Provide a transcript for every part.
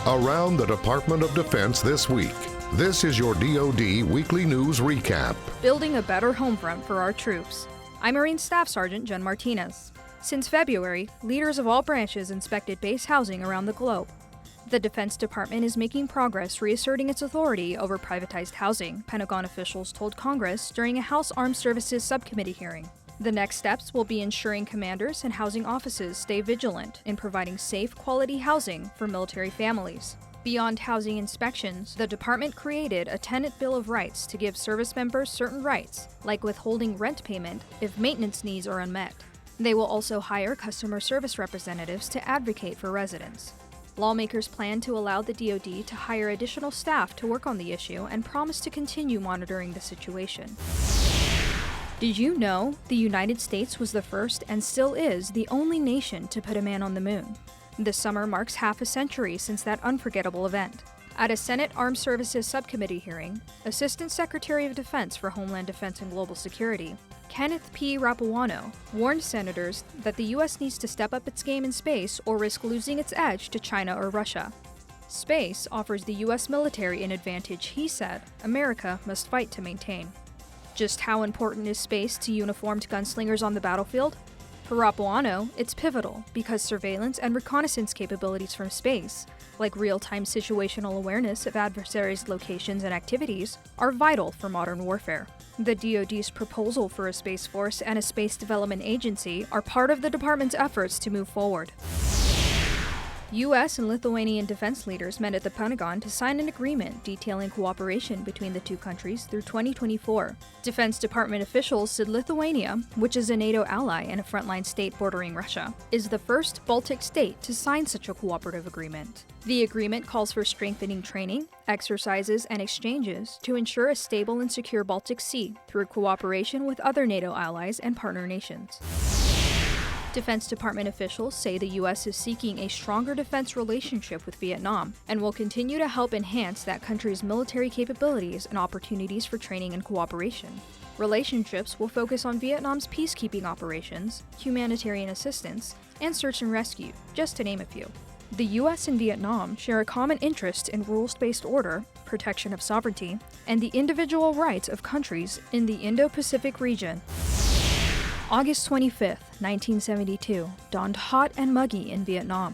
Around the Department of Defense this week. This is your DoD Weekly News Recap. Building a better home front for our troops. I'm Marine Staff Sergeant Jen Martinez. Since February, leaders of all branches inspected base housing around the globe. The Defense Department is making progress reasserting its authority over privatized housing, Pentagon officials told Congress during a House Armed Services Subcommittee hearing. The next steps will be ensuring commanders and housing offices stay vigilant in providing safe, quality housing for military families. Beyond housing inspections, the department created a tenant bill of rights to give service members certain rights, like withholding rent payment if maintenance needs are unmet. They will also hire customer service representatives to advocate for residents. Lawmakers plan to allow the DoD to hire additional staff to work on the issue and promise to continue monitoring the situation. Did you know the United States was the first and still is the only nation to put a man on the moon? This summer marks half a century since that unforgettable event. At a Senate Armed Services Subcommittee hearing, Assistant Secretary of Defense for Homeland Defense and Global Security, Kenneth P. Rapuano, warned senators that the U.S. needs to step up its game in space or risk losing its edge to China or Russia. Space offers the U.S. military an advantage he said America must fight to maintain. Just how important is space to uniformed gunslingers on the battlefield? For Rapuano, it's pivotal because surveillance and reconnaissance capabilities from space, like real-time situational awareness of adversaries' locations and activities, are vital for modern warfare. The DoD's proposal for a Space Force and a Space Development Agency are part of the department's efforts to move forward. U.S. and Lithuanian defense leaders met at the Pentagon to sign an agreement detailing cooperation between the two countries through 2024. Defense Department officials said Lithuania, which is a NATO ally and a frontline state bordering Russia, is the first Baltic state to sign such a cooperative agreement. The agreement calls for strengthening training, exercises, and exchanges to ensure a stable and secure Baltic Sea through cooperation with other NATO allies and partner nations. Defense Department officials say the U.S. is seeking a stronger defense relationship with Vietnam and will continue to help enhance that country's military capabilities and opportunities for training and cooperation. Relationships will focus on Vietnam's peacekeeping operations, humanitarian assistance, and search and rescue, just to name a few. The U.S. and Vietnam share a common interest in rules-based order, protection of sovereignty, and the individual rights of countries in the Indo-Pacific region. August 25, 1972, dawned hot and muggy in Vietnam.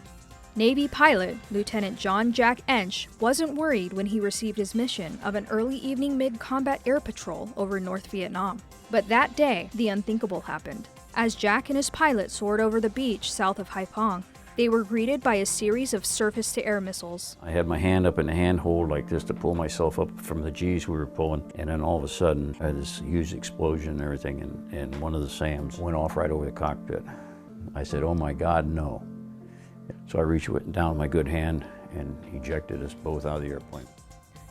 Navy pilot Lieutenant John Jack Ensch wasn't worried when he received his mission of an early evening mid-combat air patrol over North Vietnam. But that day, the unthinkable happened. As Jack and his pilot soared over the beach south of Haiphong, they were greeted by a series of surface-to-air missiles. I had my hand up in the handhold like this to pull myself up from the G's we were pulling, and then all of a sudden, I had this huge explosion and everything, and one of the SAMs went off right over the cockpit. I said, "Oh my God, no." So I reached down with my good hand and ejected us both out of the airplane.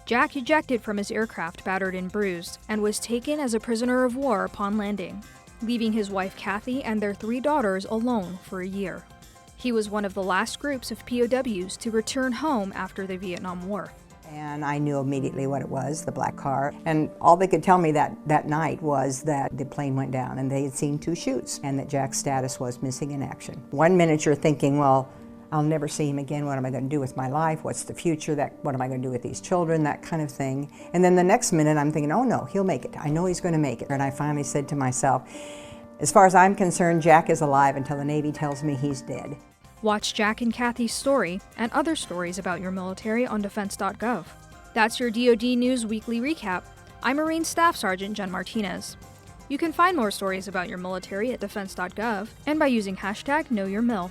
Jack ejected from his aircraft battered and bruised, and was taken as a prisoner of war upon landing, leaving his wife Kathy and their 3 daughters alone for a year. He was one of the last groups of POWs to return home after the Vietnam War. And I knew immediately what it was, the black car. And all they could tell me that night was that the plane went down and they had seen 2 chutes and that Jack's status was missing in action. One minute you're thinking, well, I'll never see him again. What am I going to do with my life? What's the future? What am I going to do with these children? That kind of thing. And then the next minute I'm thinking, oh no, he'll make it. I know he's going to make it. And I finally said to myself, as far as I'm concerned, Jack is alive until the Navy tells me he's dead. Watch Jack and Kathy's story and other stories about your military on defense.gov. That's your DoD News Weekly Recap. I'm Marine Staff Sergeant Jen Martinez. You can find more stories about your military at defense.gov and by using #KnowYourMil.